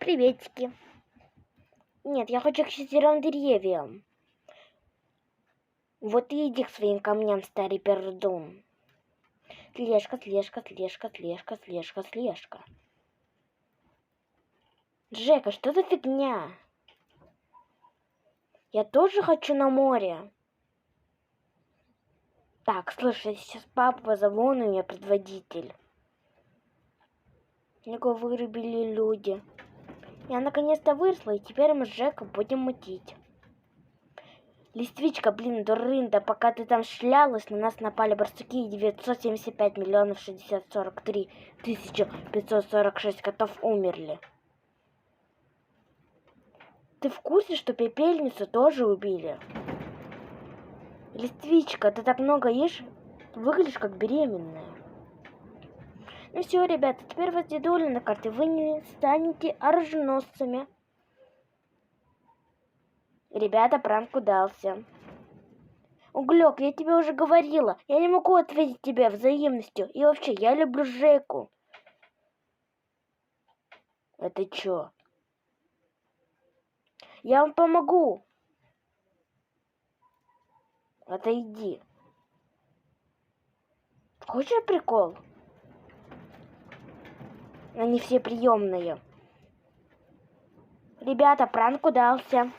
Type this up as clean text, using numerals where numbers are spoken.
Приветики. Нет, я хочу к 4 деревьям. Вот и иди к своим камням, старый пердун. Слежка. Жека, что за фигня? Я тоже хочу на море. Так, слушай, сейчас папу позову, он у меня предводитель. Его вырубили люди. Я наконец-то выросла, и теперь мы с Жеком будем мутить. Листвичка, блин, дурында, пока ты там шлялась, на нас напали барсуки, и 975 миллионов 643 тысячи 546 котов умерли. Ты в курсе, что пепельницу тоже убили? Листвичка, ты так много ешь, выглядишь как беременная. Ну все, ребята, теперь вас дедуля на карте, вы не станете оруженосцами. Ребята, пранк удался. Углек, я тебе уже говорила, я не могу ответить тебе взаимностью. И вообще, я люблю Жеку. Это чё? Я вам помогу. Отойди. Хочешь прикол? Они все приемные. Ребята, пранк удался.